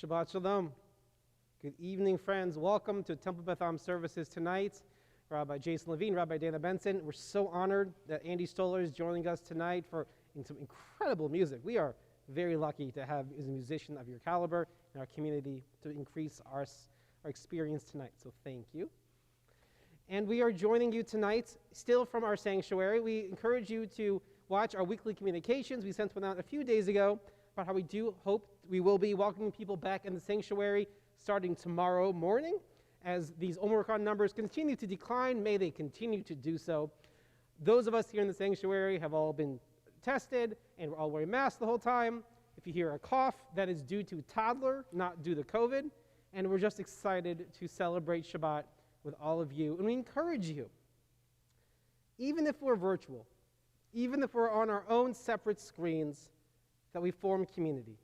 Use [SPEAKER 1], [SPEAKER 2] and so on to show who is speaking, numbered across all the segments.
[SPEAKER 1] Shabbat Shalom. Good evening, friends. Welcome to Temple Beth Am services tonight. Rabbi Jason Levine, Rabbi Dana Benson. We're so honored that Andy Stoller is joining us tonight for some incredible music. We are very lucky to have a musician of your caliber in our community to increase our experience tonight. So thank you. And we are joining you tonight still from our sanctuary. We encourage you to watch our weekly communications. We sent one out a few days ago about how we do hope we will be welcoming people back in the sanctuary starting tomorrow morning. As these Omicron numbers continue to decline, may they continue to do so. Those of us here in the sanctuary have all been tested, and we're all wearing masks the whole time. If you hear a cough, that is due to toddler, not due to COVID. And we're just excited to celebrate Shabbat with all of you. And we encourage you, even if we're virtual, even if we're on our own separate screens, that we form community.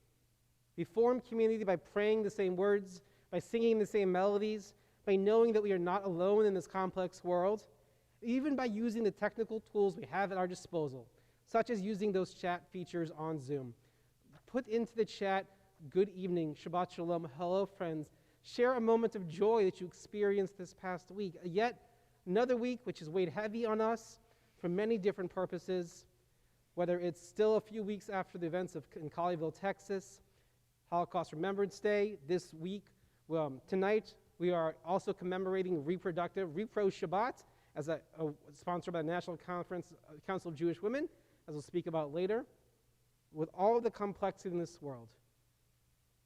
[SPEAKER 1] We form community by praying the same words, by singing the same melodies, by knowing that we are not alone in this complex world, even by using the technical tools we have at our disposal, such as using those chat features on Zoom. Put into the chat, good evening, Shabbat Shalom, hello friends. Share a moment of joy that you experienced this past week. Yet another week which has weighed heavy on us for many different purposes, whether it's still a few weeks after the events in Colleyville, Texas, Holocaust Remembrance Day this week. Tonight, we are also commemorating Repro Shabbat, as sponsored by the National Council of Jewish Women, as we'll speak about later. With all of the complexity in this world,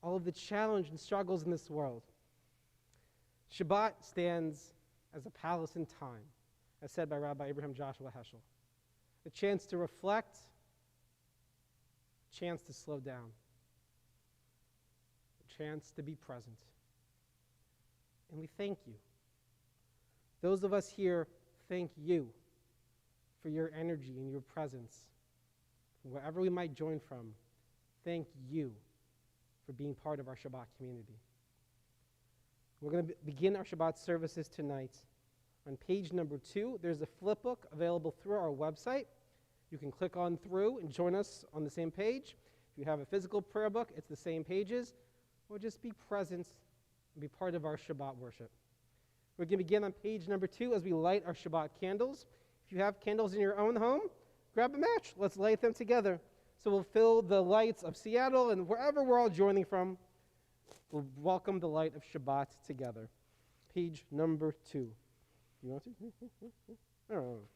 [SPEAKER 1] all of the challenge and struggles in this world, Shabbat stands as a palace in time, as said by Rabbi Abraham Joshua Heschel. A chance to reflect, a chance to slow down, a chance to be present. And we thank you. Those of us here thank you for your energy and your presence. Wherever we might join from, thank you for being part of our Shabbat community. We're going to begin our Shabbat services tonight. On page number 2, there's a flip book available through our website. You can click on through and join us on the same page. If you have a physical prayer book, it's the same pages. Or just be present and be part of our Shabbat worship. We're going to begin on page number 2 as we light our Shabbat candles. If you have candles in your own home, grab a match. Let's light them together. So we'll fill the lights of Seattle and wherever we're all joining from, we'll welcome the light of Shabbat together. Page number 2. You want to? I don't know.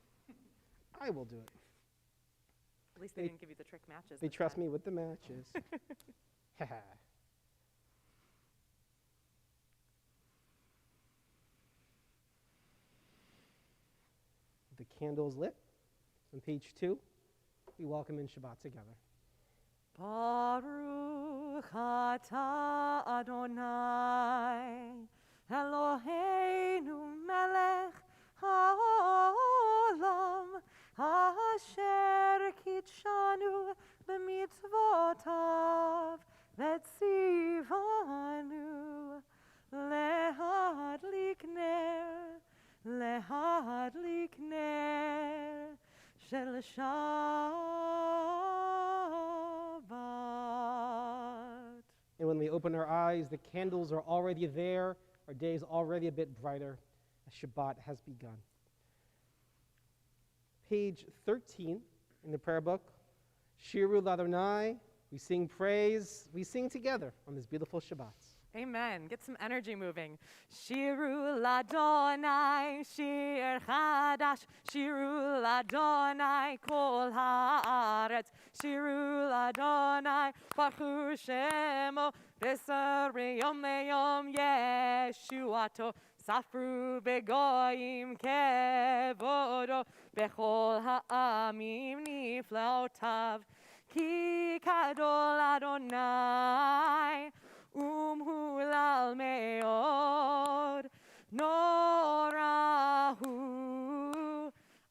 [SPEAKER 1] I will do it.
[SPEAKER 2] At least they didn't give you the trick matches.
[SPEAKER 1] They trust me with the matches. The candles lit. On page 2, we welcome in Shabbat together.
[SPEAKER 2] Baruch atah Adonai Eloheinu melech haolam asher kitshanu b'mitzvotav v'tzivanu lehadlik ner shel Shabbat.
[SPEAKER 1] And when we open our eyes, the candles are already there. Our day is already a bit brighter as Shabbat has begun. Page 13 in the prayer book, Shiru Ladonai, we sing praise, we sing together on this beautiful Shabbat.
[SPEAKER 2] Amen. Get some energy moving. Shiru Ladonai, Shir Chadash, Shiru Ladonai, Kol Haaretz, Shiru Ladonai, Baruch Shemo, B'sar Yom Yom Yeshuato, Safru Begoyim Kevodo, Bechol Ha'amim Niflaotav, Ki Kadol Adonai, Hulal meod, norahu,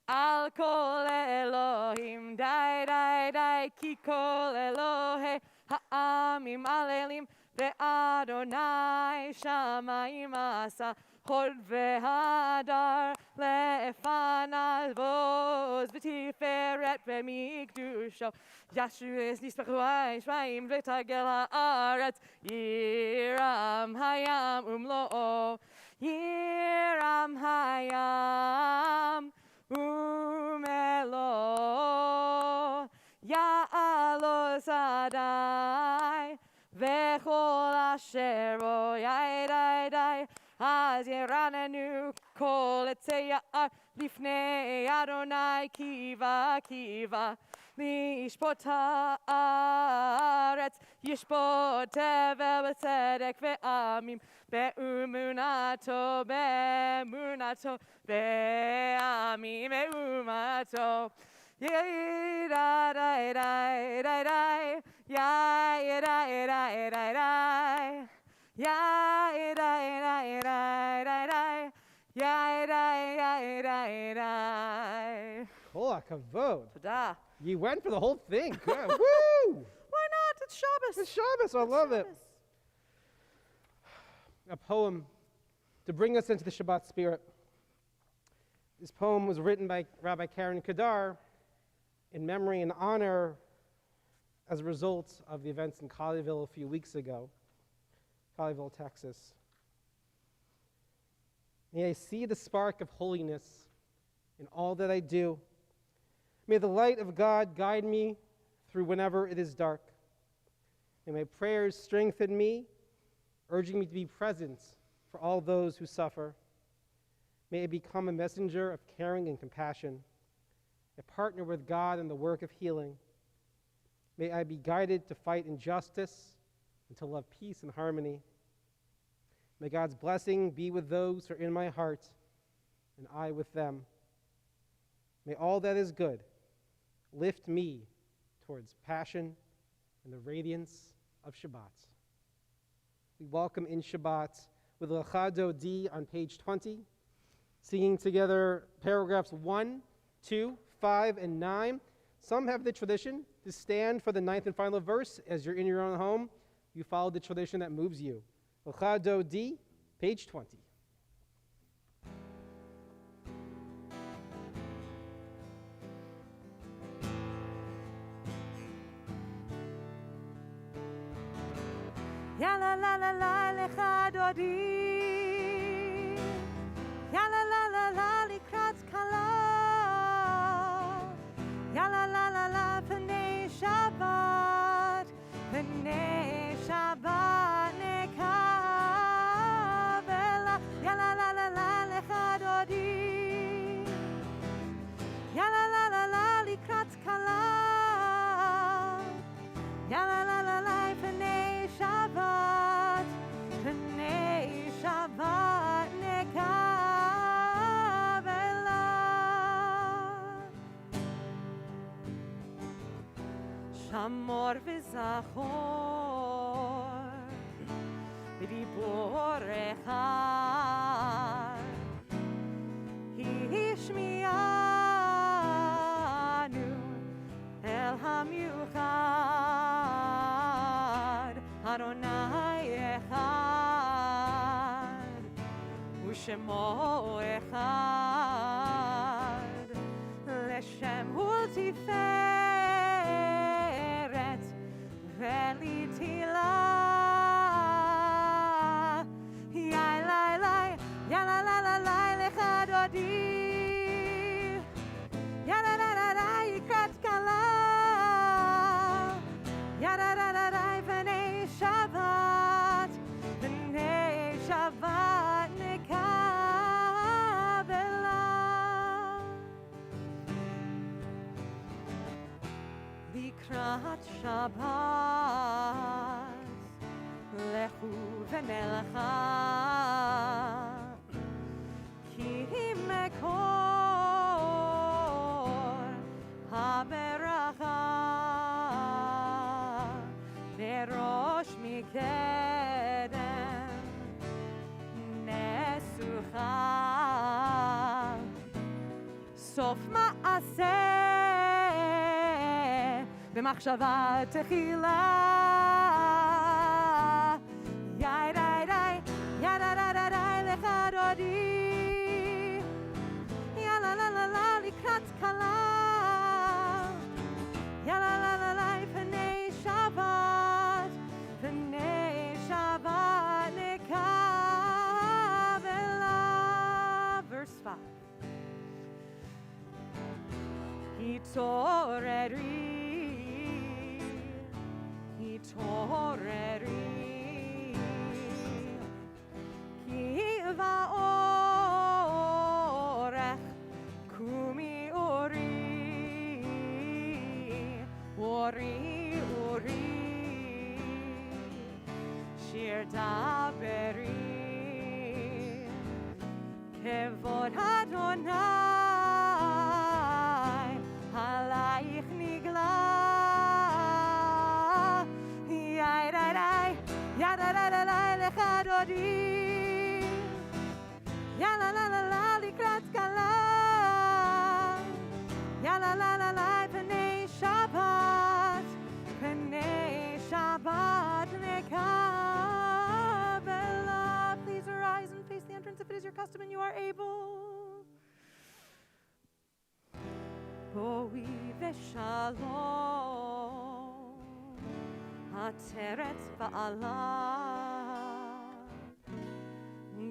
[SPEAKER 2] al kol Elohim, dai, ki kol Elohe, ha'amim alelim, ve'adonai shamayim asa, chod ve'hadar, לפניו עוז ותפארת במקדושו. ישועס נספחו שמים ותגל הארץ, ירם הים ומלואו, ירם הים ומלואו. יעלו שדי וכל אשר בו ידי, אז ירננו כל עצי יער לפני אדוני, קיבה קיבה לשפוט הארץ, ישפוט תבל בצדק ועמים באמונתו, באמונתו, בעמים באמונתו. Yay da da da da da, yay da da da da, yay da da da da da, yay da da.
[SPEAKER 1] Kol hakavod.
[SPEAKER 2] Toda.
[SPEAKER 1] You went for the whole thing. Good. Woo!
[SPEAKER 2] Why not? It's Shabbos.
[SPEAKER 1] It's Shabbos. I love it. A poem to bring us into the Shabbat spirit. This poem was written by Rabbi Karen Kadar in memory and honor as a result of the events in Colleyville a few weeks ago, Colleyville, Texas. May I see the spark of holiness in all that I do. May the light of God guide me through whenever it is dark. May my prayers strengthen me, urging me to be present for all those who suffer. May I become a messenger of caring and compassion, a partner with God in the work of healing. May I be guided to fight injustice and to love peace and harmony. May God's blessing be with those who are in my heart, and I with them. May all that is good lift me towards passion and the radiance of Shabbat. We welcome in Shabbat with Lecha Dodi on page 20, singing together paragraphs 1, 2, 5, and 9. Some have the tradition to stand for the 9th and final verse. As you're in your own home, you follow the tradition that moves you. Lecha Dodi, page 20.
[SPEAKER 2] Ya la la la la lecha dodi, ya la la la la likrat kala, ya la la la la pnei Shabbat, pnei Shabbat nekavela, ya la la la la lecha dodi, ya la la la la likrat kala, ya la la la la pnei Shabbat, pnei Shabbat nekavela. Shamor v'zachor b'dibor echad, hishmianu el hamiuchad, Adonai echad, u'shemo echad, leshem ultiferet velitila. Yai lai lai, ya la la la la lecha dodi, ya la la la la yikrat kala, ya la la la la pnei Shabbat, pnei Shabbat nekavela. Likrat Shabbat, lechu v'nelecha, ki mekor haberacha, nerosh mikedem nesucha, sof ma'aseh b'machshava techila. Yai dai dai, ya da da da dai lecha dodi, התעוררי, כי באורך קומי אורי, אורי, אורי, שיר דברי, כבוד אדוני עלייך נגלה. לך דודי, יאללה לה לה לה לקראת קלה, יאללה לה לה לה פני שבת, פני שבת נקבלה. Please arise and face the entrance if it is your custom and you are able. בואי ושלום, התרת בעלה,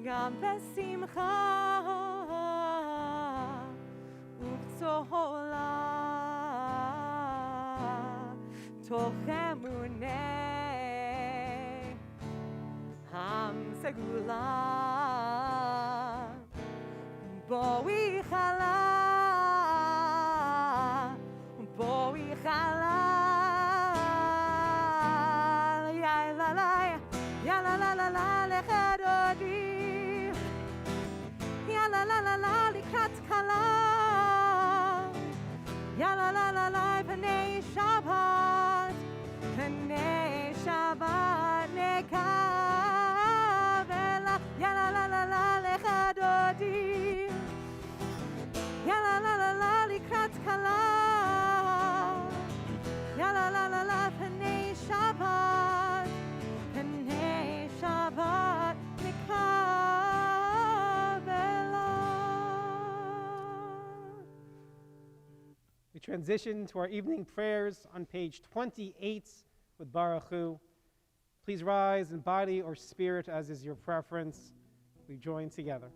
[SPEAKER 2] גם בשמחה ובצהלה, תוך אמוני הסגולה. בואי חלה, בואי חלה, יאללה לה לה לה לך דודי, יאללה לה לה לה לקראת קלה, יאללה לה לה לה פני שבת, פני שבת נקבלה. יאללה לה לה לה לך דודי, יאללה לה לה לה לקראת קלה, יאללה לה לה לה פני שבת, פני שבת נקבלה.
[SPEAKER 1] We transition to our evening prayers on page 28 with Baruch Hu. Please rise in body or spirit as is your preference. We join together.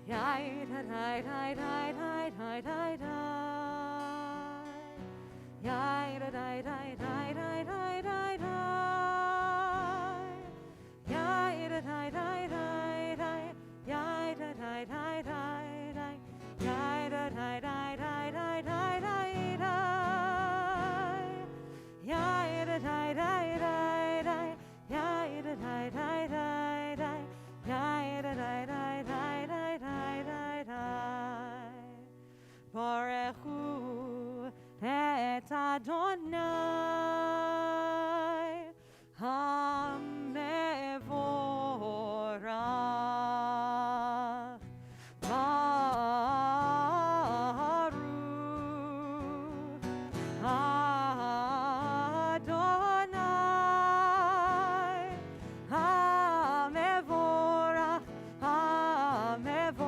[SPEAKER 2] Yai da da da da da da da da. Yai da da da da da da da da. Yai da da da da da. Yai da da da da da. Yai da da da da da da da da. Yai da da da da da. Yai da da da da da. Yai da da da da da. Baruch Hu et Adonai HaMevorach Baruch Adonai HaMevorach HaMevorach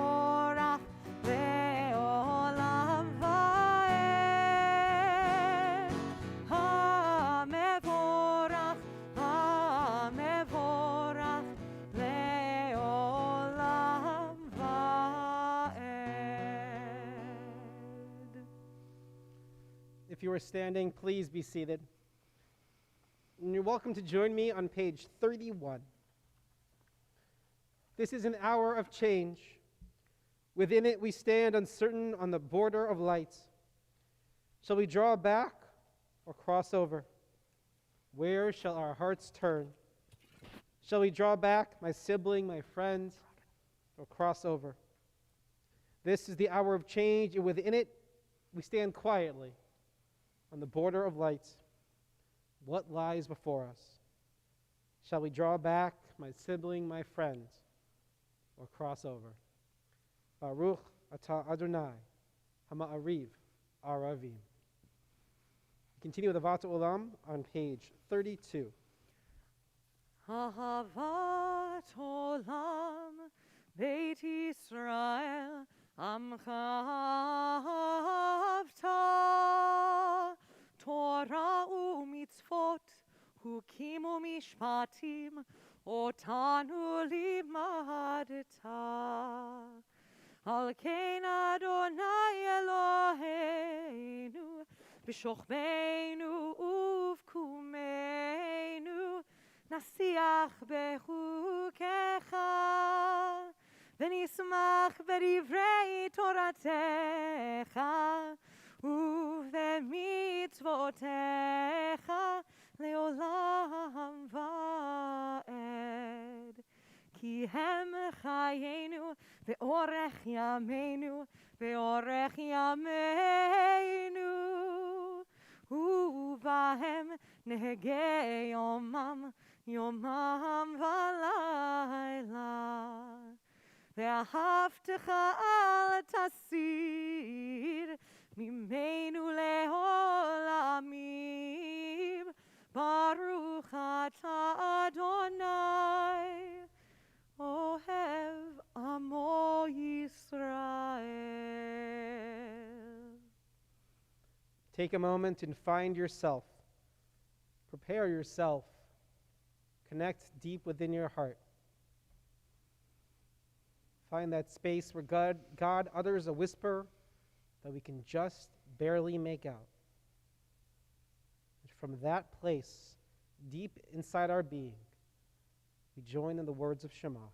[SPEAKER 2] לעולם ועד. המבורך, המבורך לעולם ועד.
[SPEAKER 1] If you are standing, please be seated. And you're welcome to join me on page 31. This is an hour of change. Within it we stand uncertain on the border of light. Shall we draw back or cross over? Where shall our hearts turn? Shall we draw back, my sibling, my friend, or cross over? This is the hour of change, and within it we stand quietly on the border of light. What lies before us? Shall we draw back, my sibling, my friend, or cross over? Baruch atah Adonai hama'ariv aravim. Continue with Avat Olam on page 32.
[SPEAKER 2] אהבת עולם בית ישראל עמך אהבת תורה ומצוות חוקים ומשפטים אותנו לימדת. על כן אדוני אלוהינו, בשוכבנו ובקומנו, נשיח בחוקיך, ונשמח בדברי תורתך, ובמצוותיך לעולם ועד. כי הם חיינו ואורך ימינו ואורך ימינו, ובהם נהגה יומם יומם ולילה. ואהבתך אל תסיר ממנו לעולמים. ברוך אתה אדוני אוהב עמו ישראל.
[SPEAKER 1] Take a moment and find yourself. Prepare yourself. Connect deep within your heart. Find that space where God utters a whisper that we can just barely make out. And from that place, deep inside our being, we join in the words of Shema.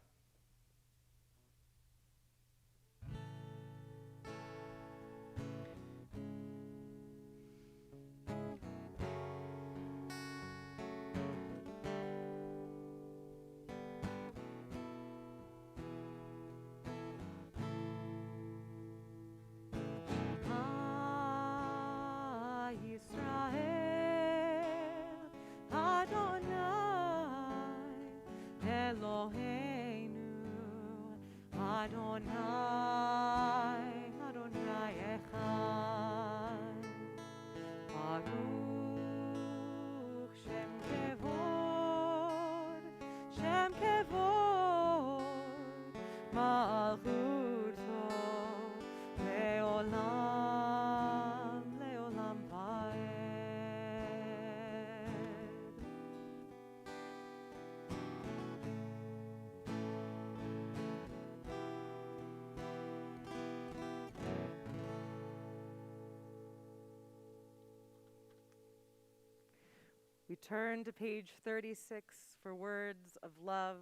[SPEAKER 2] We turn to page 36 for words of love,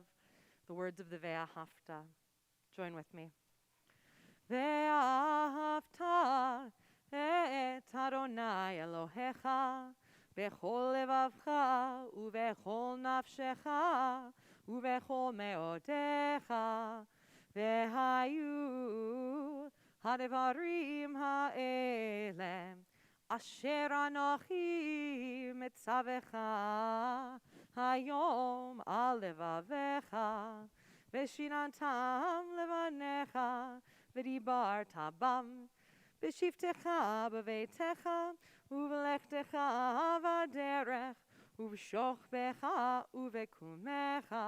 [SPEAKER 2] the words of the Ve'ahavta. Join with me. Ve'ahavta et Adonai Elohecha bechol levavcha uvechol nafshecha uvechol meodecha ve'hayu hadevarim ha'elem Asher anochi mitzavecha hayom al levavecha veshinantam levanecha v'dibarta bam b'shivtecha b'veitecha u'v'lechtecha v'derech u'v'shochbecha u'v'kumecha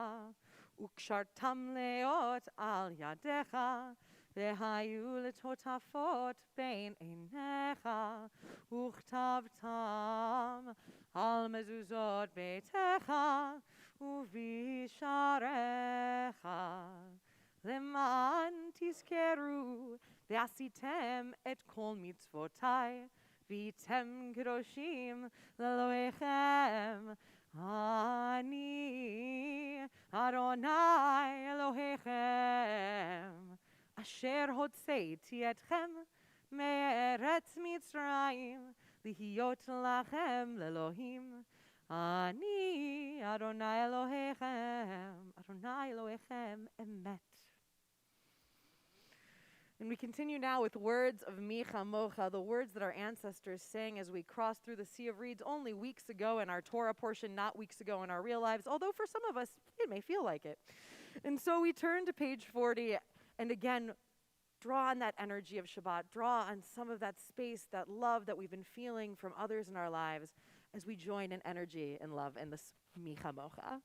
[SPEAKER 2] u'kshartam leot al yadecha והיו לטוטפות בין עיניך, וכתבתם על מזוזות ביתך ובשעריך, למען תזכרו ועשיתם את כל מצוותיי, והייתם קדושים לאלוהיכם. אני אדוני אלוהיכם. אשר הוצאתי אתכם מארץ מצרים, להיות לכם לאלוהים. אני אדוני אלוהיכם, אדוני אלוהיכם אמת. And we continue now with words of Micha Mocha, the words that our ancestors sang as we crossed through the Sea of Reeds only weeks ago in our Torah portion, not weeks ago in our real lives, although for some of us it may feel like it. And so we turn to page 40 and again, draw on that energy of Shabbat, draw on some of that space, that love that we've been feeling from others in our lives as we join in energy and love in this Micha Mocha.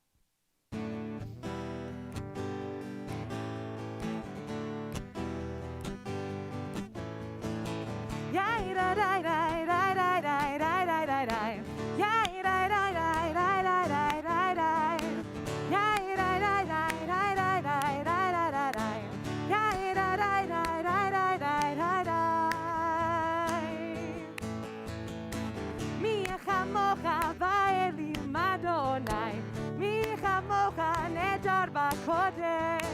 [SPEAKER 2] הקודש,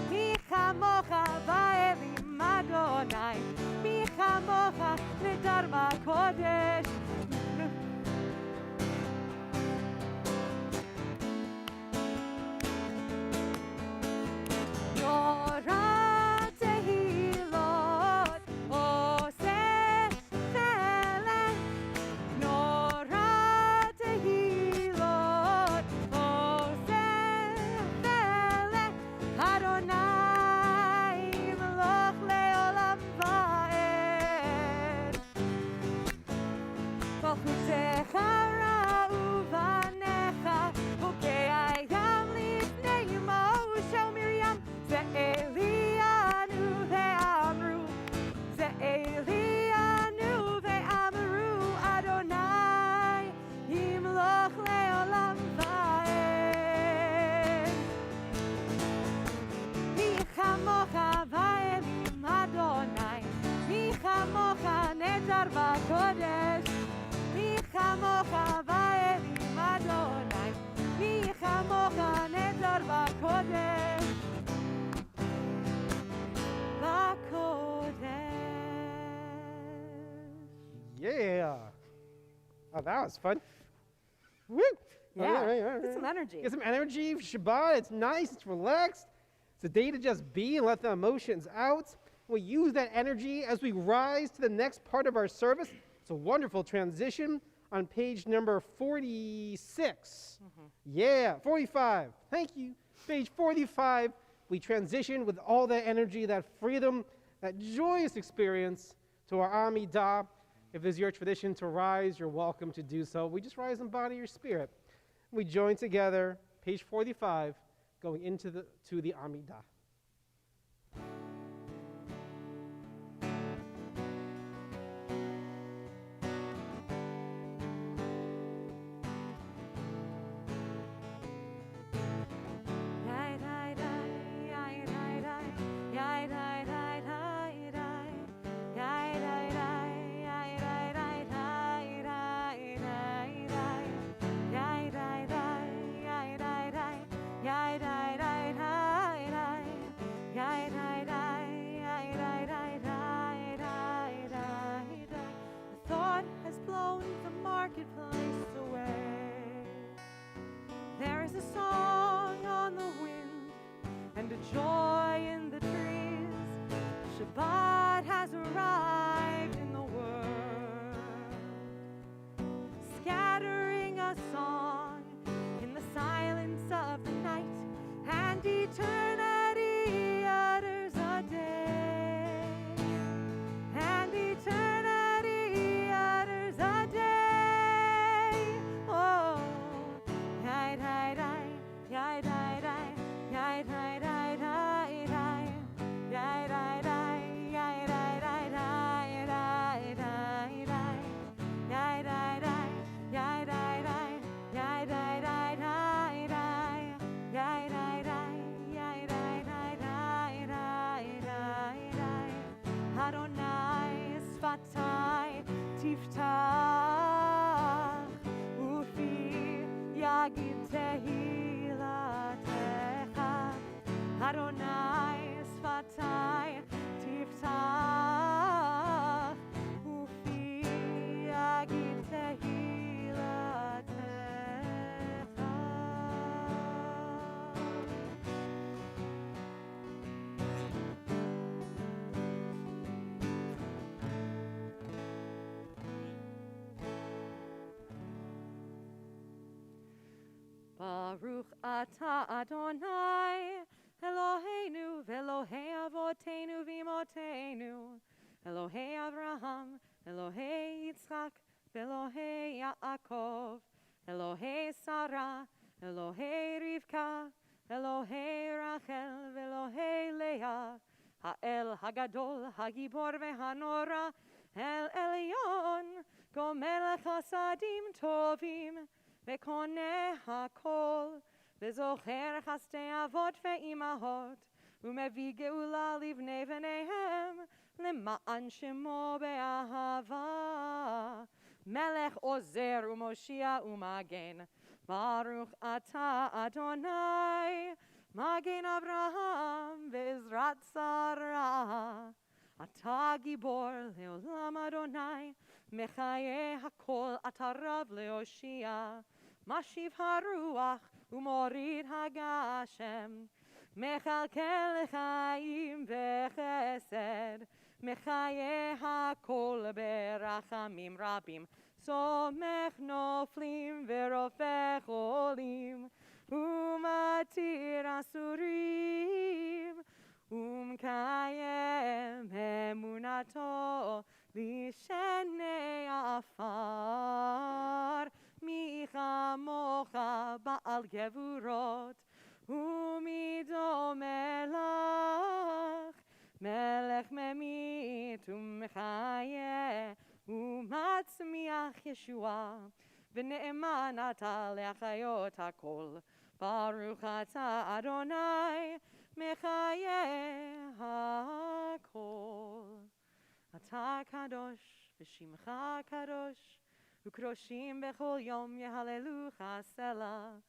[SPEAKER 2] מי כמוך באלים אדוני, מי כמוך נדר בקודש. נורא תהילות עושה חלק, נורא תהילות עושה חלק, אדוני ימלוך לעולם ועד. כל חוקיך ראו בניך, חוקי הים לפני משה ומרים, זה אלינו ואמרו, זה אלינו ואמרו, אדוני ימלוך לעולם ועד. מי כמוך באלים אדוני, מי כמוך נדר בקודש, מי כמוך באלים אדוני, מי כמוך נדר בקודש.
[SPEAKER 1] Yeah. Oh, that was fun. Woo.
[SPEAKER 2] Yeah,
[SPEAKER 1] All right.
[SPEAKER 2] get some energy.
[SPEAKER 1] Get some energy for Shabbat. It's nice. It's relaxed. It's a day to just be and let the emotions out. We use that energy as we rise to the next part of our service. It's a wonderful transition on page number 46. Yeah, 45. Thank you. Page 45. We transition with all that energy, that freedom, that joyous experience to our Amidah. If it's your tradition to rise, you're welcome to do so. We just rise in body or spirit. We join together, page 45, going into the Amidah.
[SPEAKER 2] Joy in the trees, Shabbat has arrived in the world, scattering a song in the silence of the night, and eternity utters a day, and eternity utters a day. Oh, yai dai dai, yai dai dai, yai dai dai. תפתח ופי יגיד תהילתך, אדוני שפתי תפתח ופי יגיד תהילתך. Baruch atah Adonai, Eloheinu ve'Elohei avoteinu v'imotenu, Elohei Avraham, Elohei Yitzchak, ve'Elohei Yaakov, Elohei Sarah, Elohei Rivka, Elohei Rachel, ve'Elohei Leah, Ha'el Hagadol, Hagibor ve'Hanora, El Elyon, Gomel Chasadim Tovim, וקונה הכל, וזוכר חסדי אבות ואימהות, ומביא גאולה לבני בניהם, למען שמו באהבה. מלך עוזר ומושיע ומגן, ברוך אתה אדוני, Magen Abraham ve'ezrat Sarah. Ata gibor leolam Adonai, mechaye hakol ata rav leoshia. Mashiv haruach umorid hagashem, mechalkel chaim vechesed, mechaye hakol berachamim rabim, somech noflim verofech olim, umatir asurim, umkayem emunato lishenei afar. Micha mocha ba'al gevurot umido melach melech memit umchaye umatzmiach Yeshua v'ne'eman ata le'achayot hakol baruch ata Adonai mechaye hakol ata kadosh v'shimcha kadosh Ukroshim bechol yom yehalelucha sela.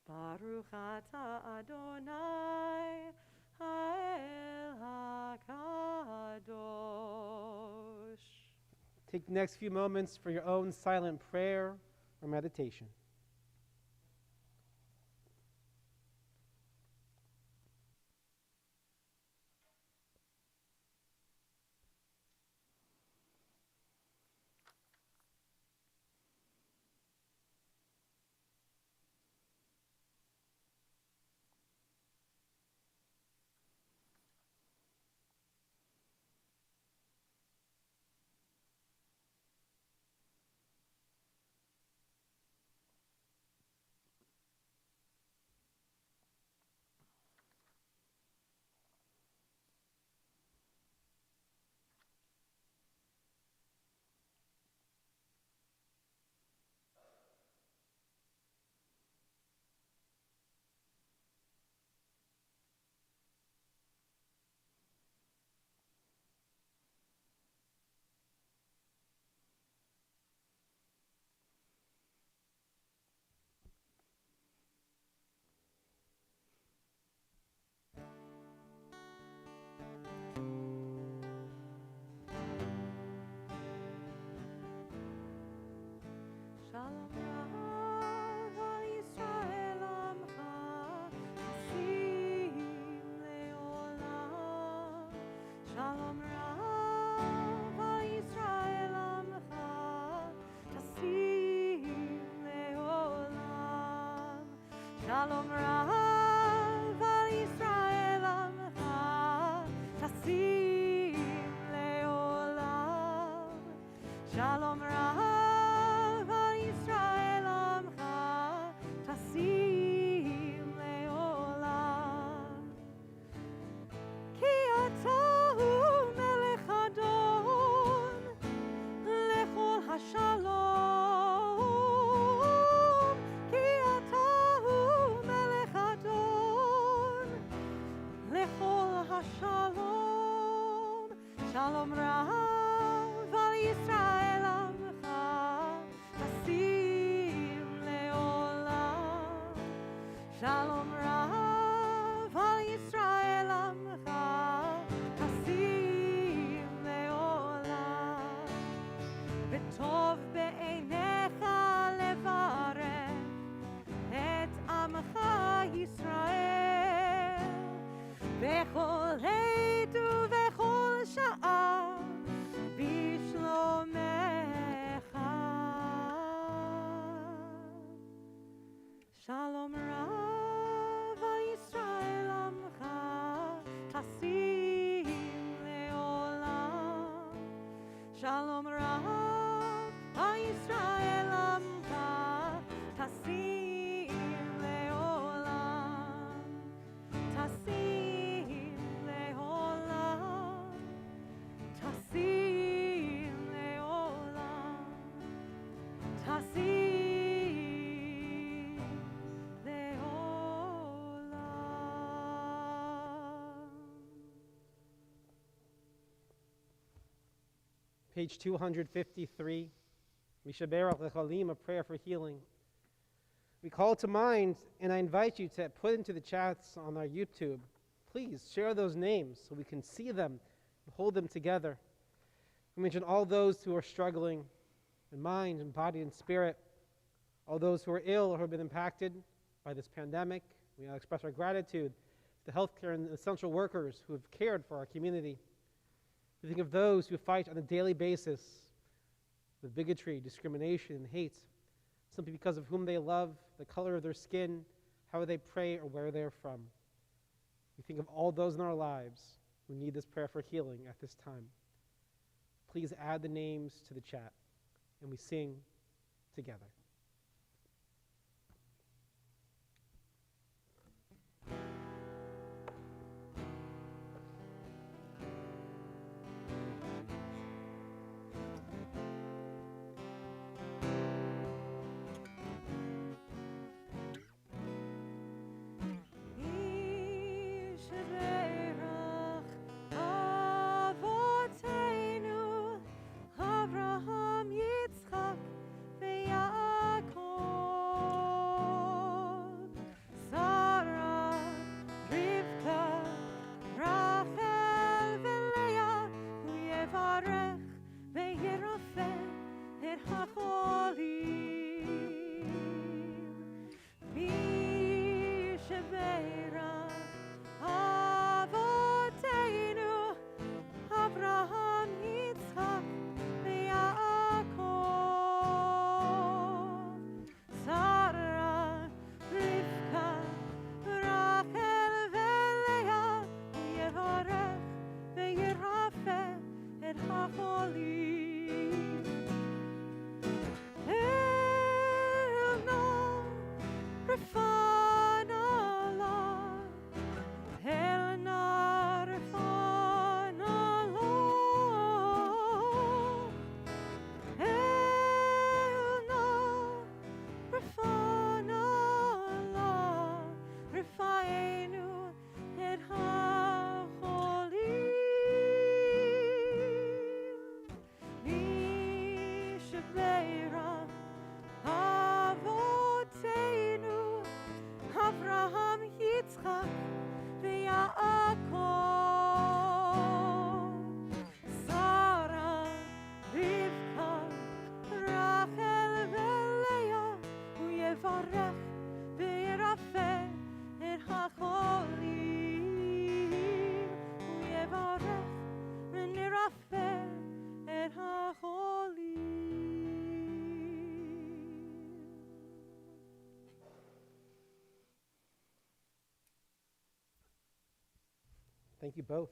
[SPEAKER 2] Baruch ata Adonai ha'el hakadosh.
[SPEAKER 1] Take the next few moments for your own silent prayer or meditation.
[SPEAKER 2] Shalom Rav al Yisrael Amcha, Sim leolam. Shalom Rav al Yisrael Amcha, Sim leolam. Shalom Rav al Yisrael Amcha, Sim leolam. Shalom Rav Shalom Rav al Yisrael Amcha, Tasim leolam. Shalom Rav al Yisrael Amcha, Tasim leolam. V'tov be'einecha levarech et Amcha Yisrael, v'chol עת ובכל שעה בשלומך. שלום רב על ישראל עמך, תשים לעולם. שלום רב על ישראל עמך, תשים לעולם. תשים לעולם. תשים לעולם. תשים
[SPEAKER 1] Page 253, Mishaberach Lechalim, a prayer for healing. We call to mind, and I invite you to put into the chats on our YouTube. Please share those names so we can see them and hold them together. We mention all those who are struggling in mind and body and spirit, all those who are ill or who have been impacted by this pandemic. We express our gratitude to the healthcare and essential workers who have cared for our community. We think of those who fight on a daily basis with bigotry, discrimination, and hate, simply because of whom they love, the color of their skin, how they pray, or where they're from. We think of all those in our lives who need this prayer for healing at this time. Please add the names to the chat, and we sing together. Thank you both.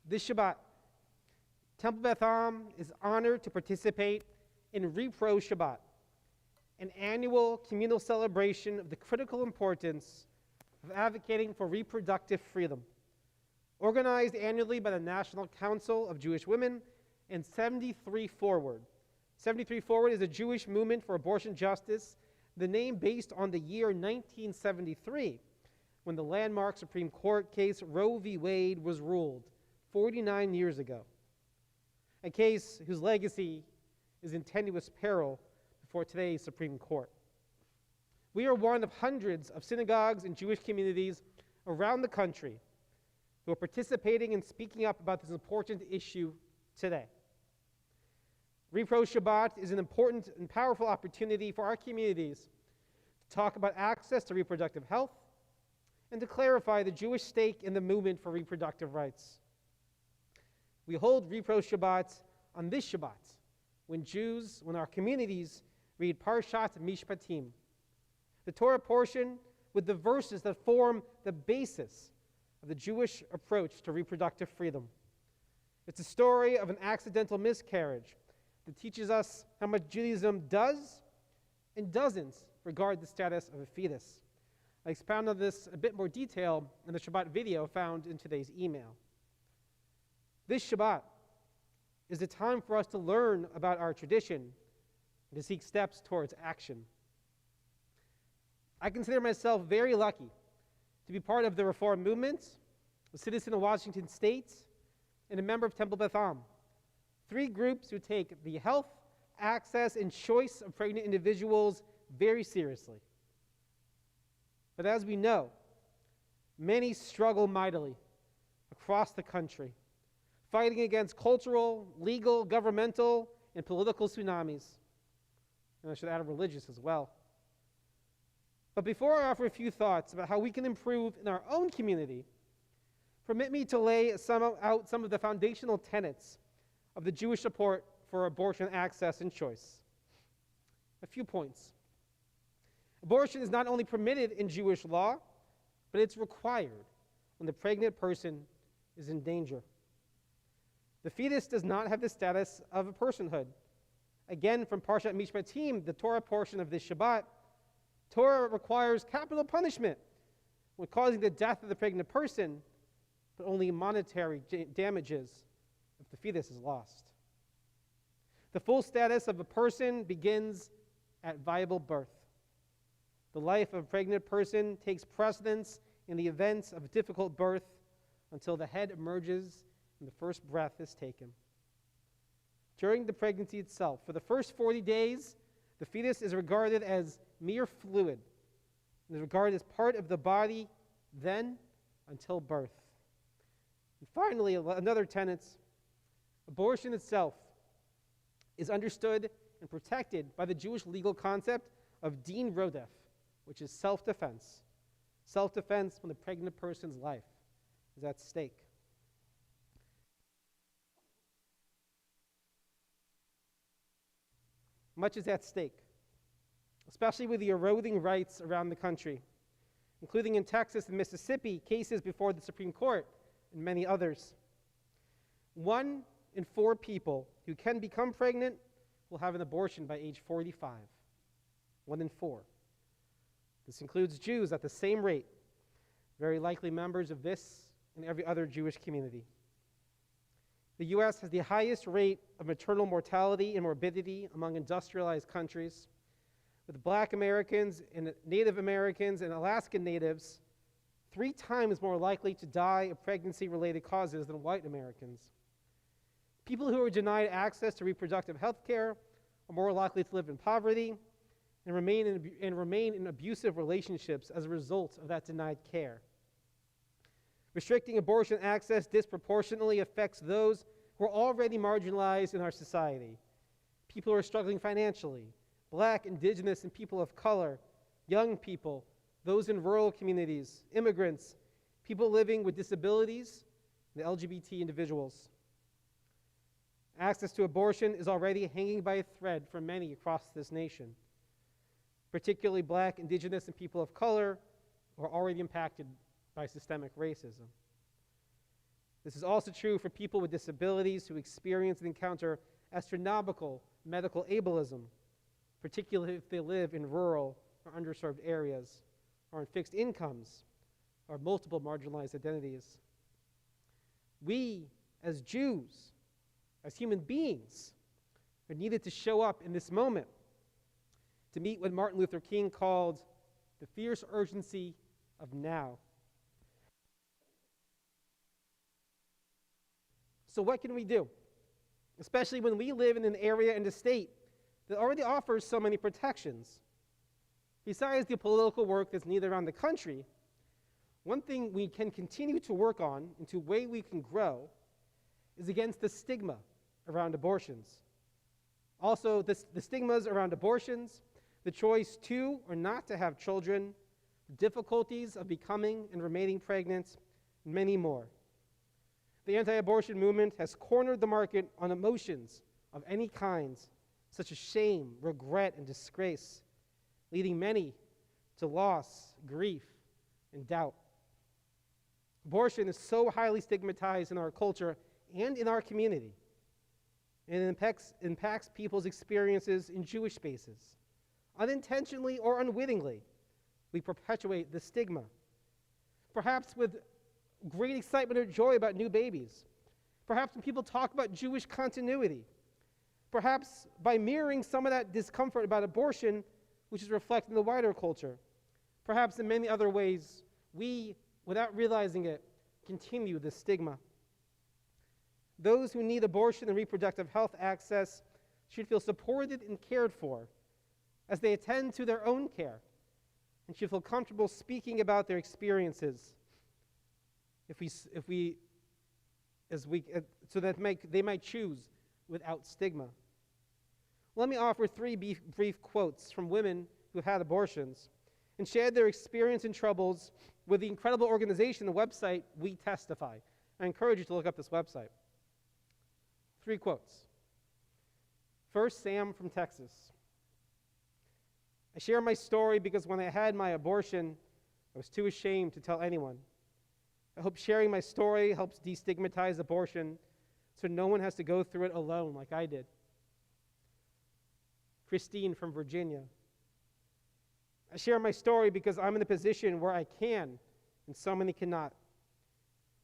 [SPEAKER 1] This Shabbat, Temple Beth Am is honored to participate in Repro Shabbat, an annual communal celebration of the critical importance of advocating for reproductive freedom, organized annually by the National Council of Jewish Women and 73 Forward. 73 Forward is a Jewish movement for abortion justice, the name based on the year 1973, when the landmark Supreme Court case Roe v. Wade was ruled 49 years ago, a case whose legacy is in tenuous peril before today's Supreme Court. We are one of hundreds of synagogues and Jewish communities around the country who are participating and speaking up about this important issue today. Repro Shabbat is an important and powerful opportunity for our communities to talk about access to reproductive health and to clarify the Jewish stake in the movement for reproductive rights. We hold Repro Shabbat on this Shabbat, when our communities read Parshat Mishpatim, the Torah portion with the verses that form the basis of the Jewish approach to reproductive freedom. It's a story of an accidental miscarriage that teaches us how much Judaism does and doesn't regard the status of a fetus. I expound on this in a bit more detail in the Shabbat video found in today's email. This Shabbat is a time for us to learn about our tradition and to seek steps towards action. I consider myself very lucky to be part of the Reform movement, a citizen of Washington State, and a member of Temple Beth Am, Three groups who take the health, access, and choice of pregnant individuals very seriously. But as we know, many struggle mightily across the country, fighting against cultural, legal, governmental, and political tsunamis. And I should add religious as well. But before I offer a few thoughts about how we can improve in our own community, permit me to lay out some of the foundational tenets of the Jewish support for abortion access and choice. A few points. Abortion is not only permitted in Jewish law, but it's required when the pregnant person is in danger. The fetus does not have the status of a personhood. Again, from Parshat Mishpatim, the Torah portion of this Shabbat, Torah requires capital punishment when causing the death of the pregnant person, but only monetary damages if the fetus is lost. The full status of a person begins at viable birth. The life of a pregnant person takes precedence in the events of a difficult birth until the head emerges and the first breath is taken. During the pregnancy itself, for the first 40 days, the fetus is regarded as mere fluid and is regarded as part of the body then until birth. And finally, another tenet, abortion itself is understood and protected by the Jewish legal concept of din rodef, which is self-defense. Self-defense when the pregnant person's life is at stake. Much is at stake, especially with the eroding rights around the country, including in Texas and Mississippi, cases before the Supreme Court, and many others. 1 in 4 people who can become pregnant will have an abortion by age 45. 1 in 4. This includes Jews at the same rate, very likely members of this and every other Jewish community. The U.S. has the highest rate of maternal mortality and morbidity among industrialized countries, with Black Americans and Native Americans and Alaskan Natives 3 times more likely to die of pregnancy-related causes than white Americans. People who are denied access to reproductive health care are more likely to live in poverty and remain in abusive relationships as a result of that denied care. Restricting abortion access disproportionately affects those who are already marginalized in our society. People who are struggling financially, Black, Indigenous, and people of color, young people, those in rural communities, immigrants, people living with disabilities, and LGBT individuals. Access to abortion is already hanging by a thread for many across this nation, particularly Black, Indigenous, and people of color who are already impacted by systemic racism. This is also true for people with disabilities who experience and encounter astronomical medical ableism, particularly if they live in rural or underserved areas, or on fixed incomes, or multiple marginalized identities. We, as Jews, as human beings, are needed to show up in this moment to meet what Martin Luther King called the fierce urgency of now. So what can we do? Especially when we live in an area and a state that already offers so many protections. Besides the political work that's needed around the country, one thing we can continue to work on, and to way we can grow, is against the stigma around abortions. Also, the stigmas around abortions, the choice to or not to have children, the difficulties of becoming and remaining pregnant, and many more. The anti-abortion movement has cornered the market on emotions of any kinds, such as shame, regret, and disgrace, leading many to loss, grief, and doubt. Abortion is so highly stigmatized in our culture and in our community, and it impacts people's experiences in Jewish spaces. Unintentionally or unwittingly, we perpetuate the stigma. Perhaps with great excitement or joy about new babies. Perhaps when people talk about Jewish continuity. Perhaps by mirroring some of that discomfort about abortion, which is reflected in the wider culture. Perhaps in many other ways, we, without realizing it, continue the stigma. Those who need abortion and reproductive health access should feel supported and cared for as they attend to their own care, and should feel comfortable speaking about their experiences so that they might choose without stigma. Let me offer three brief quotes from women who had abortions and shared their experience and troubles with the incredible organization, the website We Testify. I encourage you to look up this website. 3 quotes. First, Sam from Texas. I share my story because when I had my abortion, I was too ashamed to tell anyone. I hope sharing my story helps destigmatize abortion so no one has to go through it alone like I did. Christine from Virginia. I share my story because I'm in a position where I can, and so many cannot.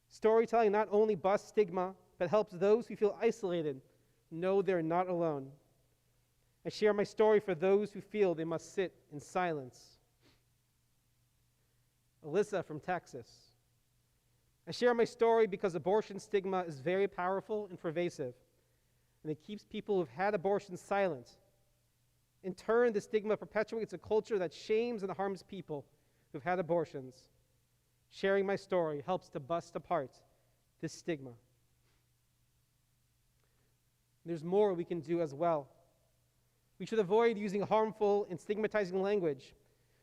[SPEAKER 1] Storytelling not only busts stigma, but helps those who feel isolated know they're not alone. I share my story for those who feel they must sit in silence. Alyssa from Texas. I share my story because abortion stigma is very powerful and pervasive, and it keeps people who've had abortion silent. In turn, the stigma perpetuates a culture that shames and harms people who've had abortions. Sharing my story helps to bust apart this stigma. There's more we can do as well. We should avoid using harmful and stigmatizing language.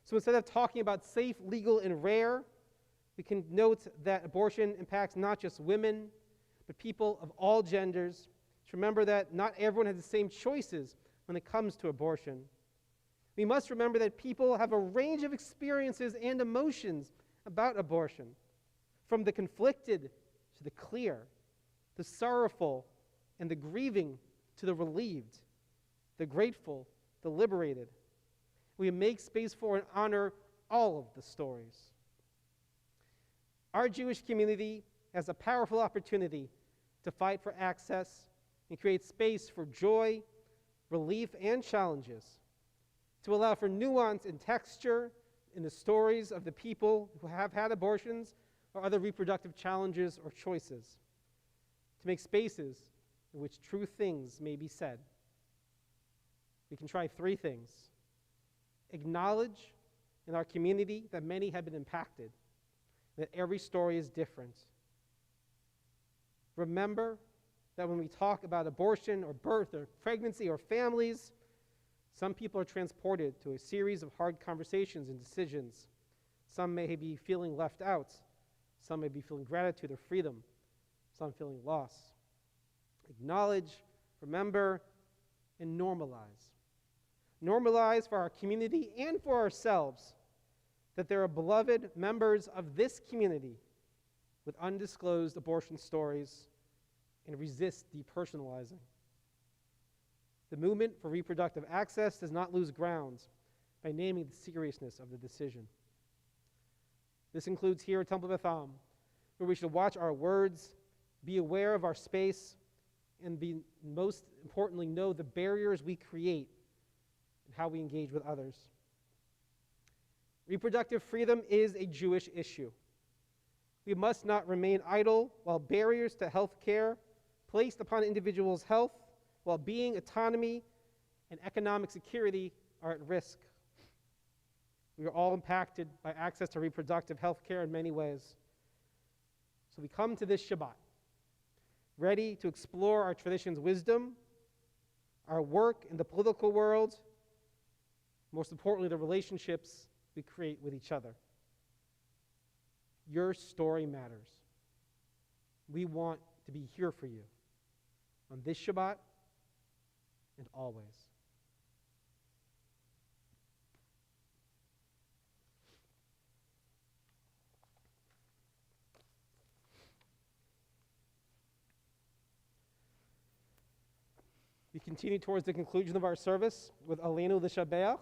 [SPEAKER 1] So instead of talking about safe, legal, and rare, we can note that abortion impacts not just women, but people of all genders. To remember that not everyone has the same choices when it comes to abortion. We must remember that people have a range of experiences and emotions about abortion, from the conflicted to the clear, the sorrowful and the grieving to the relieved, the grateful, the liberated. We make space for and honor all of the stories. Our Jewish community has a powerful opportunity to fight for access and create space for joy, relief, and challenges, to allow for nuance and texture in the stories of the people who have had abortions or other reproductive challenges or choices, to make spaces in which true things may be said. We can try 3 things. Acknowledge in our community that many have been impacted, that every story is different. Remember that when we talk about abortion or birth or pregnancy or families, some people are transported to a series of hard conversations and decisions. Some may be feeling left out. Some may be feeling gratitude or freedom. Some feeling loss. Acknowledge, remember, and normalize. Normalize for our community and for ourselves that there are beloved members of this community with undisclosed abortion stories, and resist depersonalizing. The movement for reproductive access does not lose ground by naming the seriousness of the decision. This includes here at Temple Beth Am, where we should watch our words, be aware of our space, and most importantly, know the barriers we create and how we engage with others. Reproductive freedom is a Jewish issue. We must not remain idle while barriers to health care placed upon individuals' health, well-being, autonomy, and economic security are at risk. We are all impacted by access to reproductive health care in many ways. So we come to this Shabbat, ready to explore our tradition's wisdom, our work in the political world, most importantly, the relationships we create with each other. Your story matters. We want to be here for you on this Shabbat and always. We continue towards the conclusion of our service with Aleinu L'Shabeach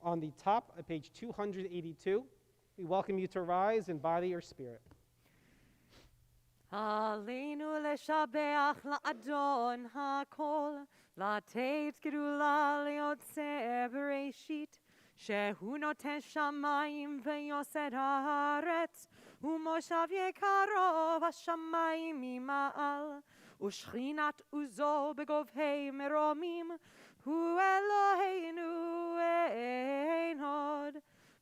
[SPEAKER 1] on the top of page 282. We welcome you to rise in body or spirit.
[SPEAKER 2] עלינו לשבח לאדון הכל, לתת גדולה ליוצא בראשית, שהוא נותן שמיים ויוסד הארץ, ומושב יקרוב השמיים ממעל, Ushchinat uzo begovhei meromim, hu Eloheinu ein hod,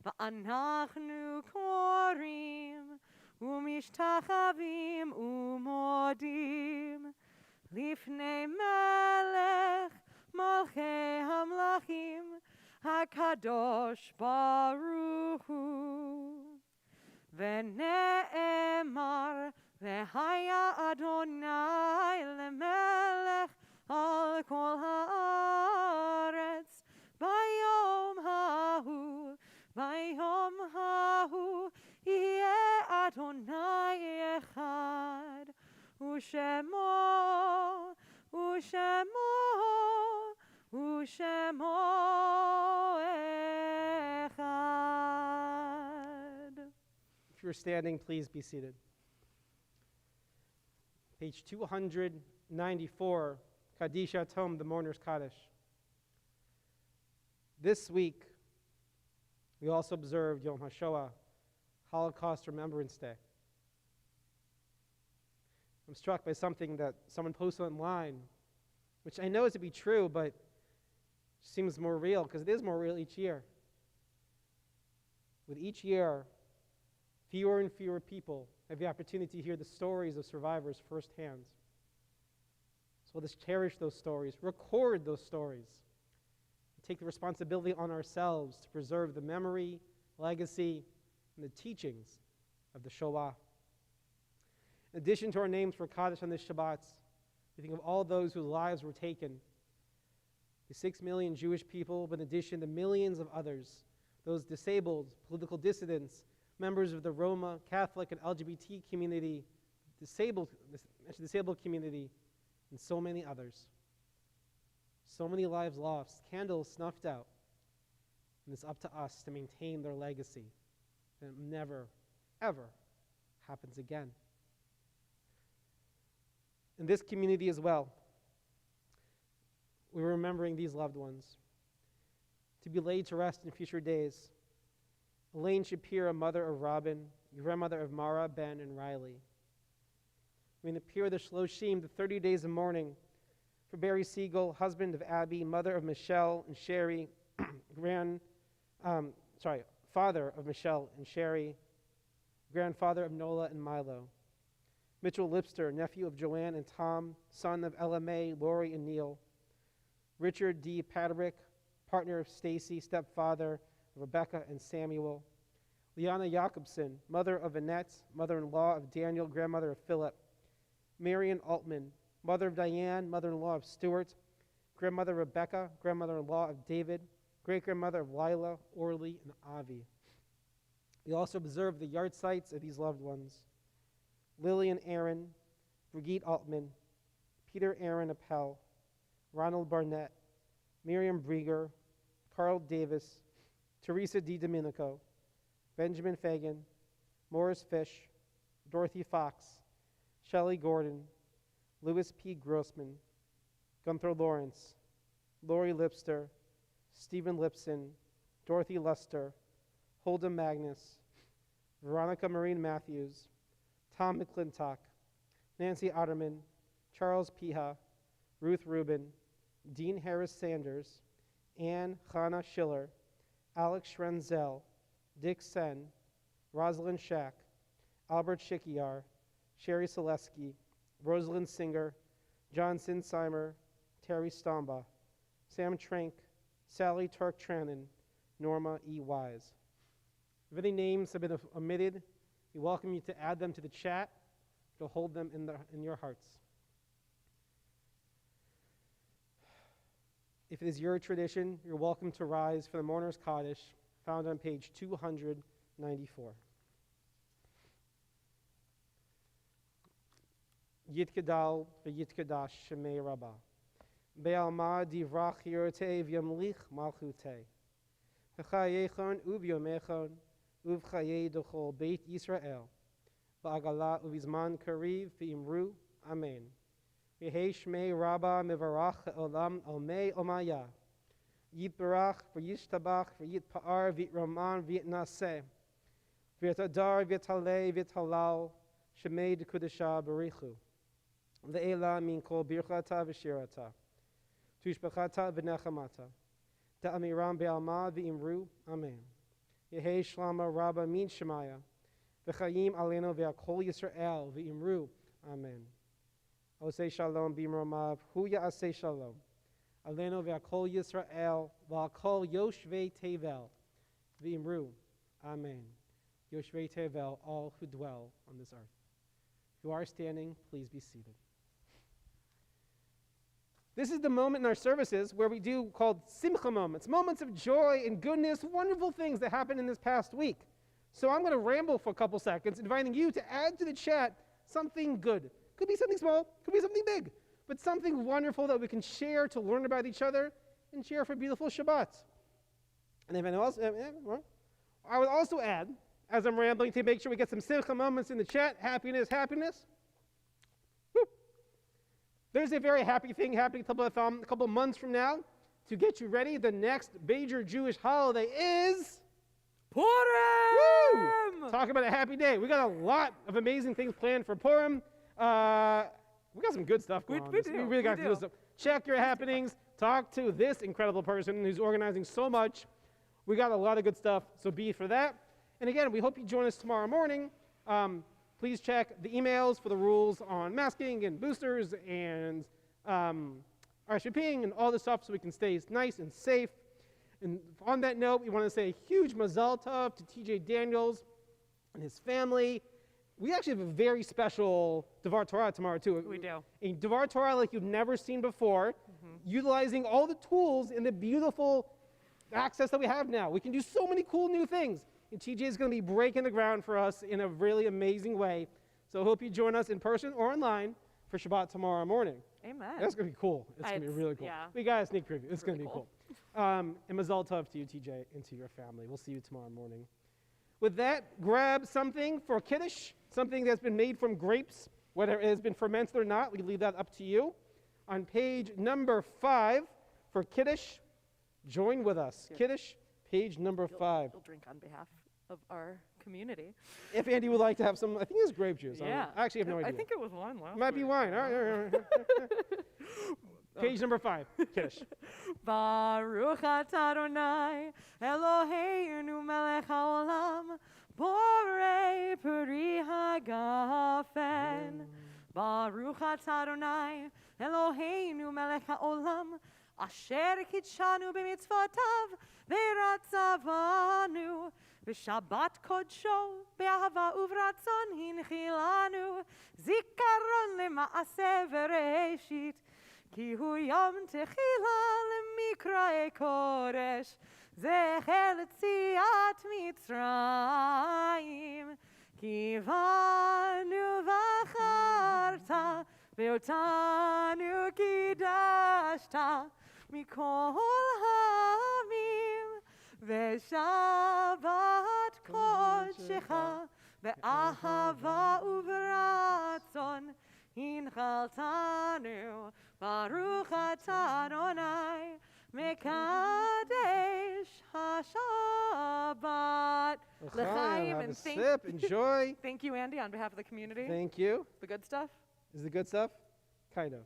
[SPEAKER 2] va'anachnu korim, umishtachavim umodim, lifnei melech malchei hamlachim, HaKadosh Baruch Hu. Ve'ne'emar Ve'haya Adonai lemelech al kol haaretz Bayom hahu Yeh Adonai echad Ushemo Ushemo echad.
[SPEAKER 1] If you're standing, please be seated. Page 294, Kaddish Atom, the Mourner's Kaddish. This week, we also observed Yom HaShoah, Holocaust Remembrance Day. I'm struck by something that someone posted online, which I know is to be true, but seems more real, because it is more real each year. With each year, fewer and fewer people have the opportunity to hear the stories of survivors firsthand. So let us cherish those stories, record those stories, and take the responsibility on ourselves to preserve the memory, legacy, and the teachings of the Shoah. In addition to our names for Kaddish on this Shabbat, we think of all those whose lives were taken, the 6 million Jewish people, but in addition, the millions of others, those disabled, political dissidents, members of the Roma, Catholic, and LGBT community, disabled community, and so many others. So many lives lost, candles snuffed out, and it's up to us to maintain their legacy, and it never, ever happens again. In this community as well, we're remembering these loved ones to be laid to rest in future days. Elaine Shapira, mother of Robin, grandmother of Mara, Ben, and Riley. We appear the Shloshim, the 30 days of mourning, for Barry Siegel, husband of Abby, mother of Michelle and Sherry, father of Michelle and Sherry, grandfather of Nola and Milo. Mitchell Lipster, nephew of Joanne and Tom, son of Ella Mae, Lori, and Neil. Richard D. Patrick, partner of Stacy, stepfather of Rebecca and Samuel. Liana Jacobson, mother of Annette, mother-in-law of Daniel, grandmother of Philip. Marion Altman, mother of Diane, mother-in-law of Stuart. Grandmother Rebecca, grandmother-in-law of David. Great-grandmother of Lila, Orly, and Avi. We also observe the yard sites of these loved ones. Lillian Aaron, Brigitte Altman, Peter Aaron Appel, Ronald Barnett, Miriam Brieger, Carl Davis, Teresa D. Domenico, Benjamin Fagan, Morris Fish, Dorothy Fox, Shelley Gordon, Louis P. Grossman, Gunther Lawrence, Lori Lipster, Stephen Lipson, Dorothy Luster, Hulda Magnus, Veronica Marine Matthews, Tom McClintock, Nancy Otterman, Charles Piha, Ruth Rubin, Dean Harris Sanders, Anne Hannah Schiller, Alex Schrenzel, Dick Sen, Rosalind Shack, Albert Shikiar, Sherry Selesky, Rosalind Singer, John Sinsheimer, Terry Stomba, Sam Trank, Sally Turk-Trannon, Norma E. Wise. If any names have been omitted, we welcome you to add them to the chat, to hold them in your hearts. If it is your tradition, you're welcome to rise for the Mourner's Kaddish, found on page 294. Yitkedal v'yitkadash shemei Rabbah. Be'alma divrach yortei v'yamlich malchutei. V'chayechon uvyomechon uv'chayei dochol beit Yisrael. Ba'agala uvizman kariv v'imru. Amen. V'hei shmei Rabbah mevarach olam almei omaya. Yitbarach v'yishtabach v'yitpa'ar v'yitraman v'yitnaseh. V'yitadar v'yitalei v'yitalal shemei dekudesha barichu. Le'ela min kol birchata v'shirata. Tushbachata v'nechamata. Ta'amiram be'alma v'imru. Amen. Yehi shlama rabba min shemaya. V'chayim aleno ve'akol Yisrael v'imru. Amen. Osei shalom b'imromav. Hu ya'aseh shalom. Aleno ve'akol Yisrael v'akol yoshvei tevel v'imru. Amen. Yoshvei tevel, all who dwell on this earth. If you are standing, please be seated. This is the moment in our services where we do called simcha moments, moments of joy and goodness, wonderful things that happened in this past week. So I'm going to ramble for a couple seconds, inviting you to add to the chat something good. Could be something small, could be something big, but something wonderful that we can share to learn about each other and share for beautiful Shabbat. And if anyone else, I would also add, as I'm rambling, to make sure we get some simcha moments in the chat, happiness. Woo. There's a very happy thing happening a couple of months from now. To get you ready, the next major Jewish holiday is
[SPEAKER 2] Purim!
[SPEAKER 1] Woo! Talk about a happy day. We got a lot of amazing things planned for Purim. We got some good stuff going on. We really got good stuff. Check your happenings. Talk to this incredible person who's organizing so much. We got a lot of good stuff, so be for that. And again, we hope you join us tomorrow morning. Please check the emails for the rules on masking and boosters and RSVPing and all this stuff so we can stay nice and safe. And on that note, we want to say a huge mazal tov to TJ Daniels and his family. We actually have a very special Devar Torah tomorrow, too.
[SPEAKER 2] We do.
[SPEAKER 1] A Devar Torah like you've never seen before, utilizing all the tools and the beautiful access that we have now. We can do so many cool new things. And TJ is going to be breaking the ground for us in a really amazing way. So I hope you join us in person or online for Shabbat tomorrow morning.
[SPEAKER 2] Amen.
[SPEAKER 1] That's going to be cool. It's going to be really cool.
[SPEAKER 2] Yeah.
[SPEAKER 1] We got a sneak preview. It's going to
[SPEAKER 2] Really
[SPEAKER 1] be cool. And mazal tov to you, TJ, and to your family. We'll see you tomorrow morning. With that, grab something for Kiddush, something that's been made from grapes, whether it has been fermented or not. We leave that up to you. On page number 5 for Kiddush, join with us.
[SPEAKER 2] Here.
[SPEAKER 1] Kiddush, page number 5.
[SPEAKER 2] You'll drink on behalf of our community.
[SPEAKER 1] If Andy would like to have some, I think it's grape juice.
[SPEAKER 2] Yeah.
[SPEAKER 1] I actually have no idea.
[SPEAKER 2] I think it was wine last
[SPEAKER 1] Might be
[SPEAKER 2] week.
[SPEAKER 1] wine. All right. Page number 5, Kiddush.
[SPEAKER 2] Baruch atah Adonai Eloheinu melech haolam borei peri hagafen. Baruch atah Adonai Eloheinu melech haolam asher kitshanu b'mitzvotav v'ratzavanu v'shabbat kodsho be'ahava uvratzon hinchilanu zikaron lema'aseh v'reshit כי הוא יום תחילה למקראי קודש, זכר ליציאת מצרים. כי בנו בחרת, ואותנו קידשת, מכל העמים, ושבת קודשך, באהבה וברצון, הנחלתנו. Baruch atah Adonai mekadesh hashabbat. L'chaim,
[SPEAKER 1] Have
[SPEAKER 2] and
[SPEAKER 1] a sip. Enjoy.
[SPEAKER 2] thank you, Andy, on behalf of the community.
[SPEAKER 1] Thank you.
[SPEAKER 2] The good stuff.
[SPEAKER 1] Is it good stuff? Kind of.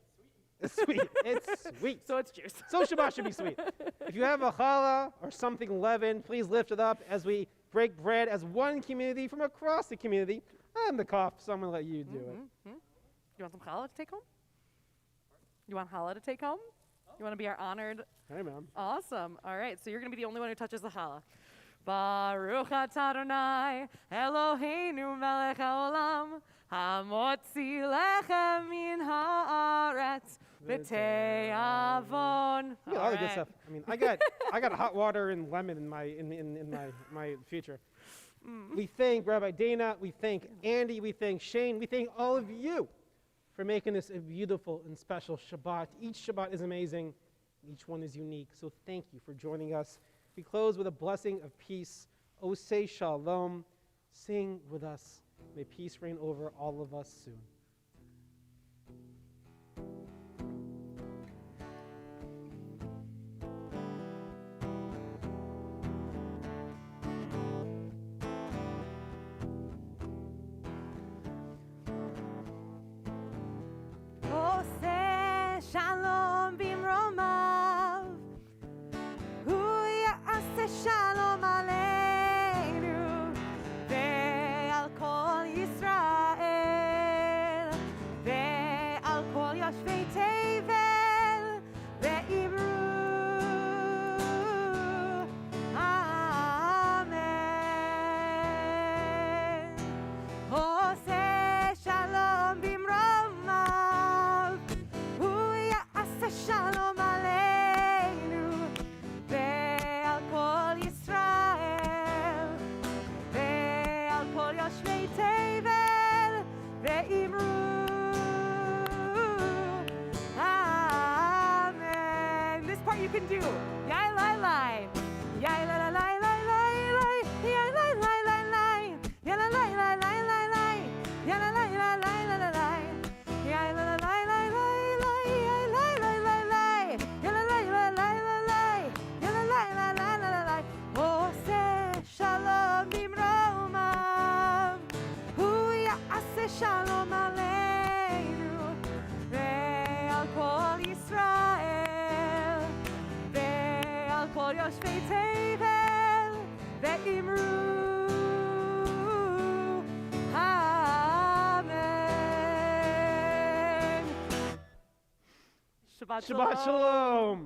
[SPEAKER 1] It's sweet. It's sweet.
[SPEAKER 2] So it's juice.
[SPEAKER 1] So Shabbat should be sweet. If you have a challah or something leavened, please lift it up as we break bread as one community from across the community. I'm the cough, so I'm going to let you do it.
[SPEAKER 2] You want some challah to take home? You want challah to take home? You want to be our honored?
[SPEAKER 1] Hey, man.
[SPEAKER 2] Awesome. All right, so you're going to be the only one who touches the challah. Baruch atah Adonai Eloheinu melech haolam hamotzi lechem min haaretz v'te'avon.
[SPEAKER 1] Yeah, all the good stuff. I mean, I got hot water and lemon in my future. We thank Rabbi Dana, we thank Andy, we thank Shane, we thank all of you for making this a beautiful and special Shabbat. Each Shabbat is amazing. Each one is unique. So thank you for joining us. We close with a blessing of peace. Osei Shalom. Sing with us. May peace reign over all of us soon.
[SPEAKER 2] Yai lai lai. Yai la la lai lai lai lai. Yai lai lai lai lai. Yai la lai lai lai lai lai. Yai la lai lai lai lai lai lai. Yai la la lai lai lai lai. Yai lai lai lai lai. Yai la lai lai lai lai lai. Yai la lai lai lai lai lai. Ose shalom bimromav. Hu ya'aseh shalom aleinu. Ve'al kol Yisrael. Ve'al kol yoshvei tevel. Ve'imru. Amen. Shabbat
[SPEAKER 1] Shabbat shalom.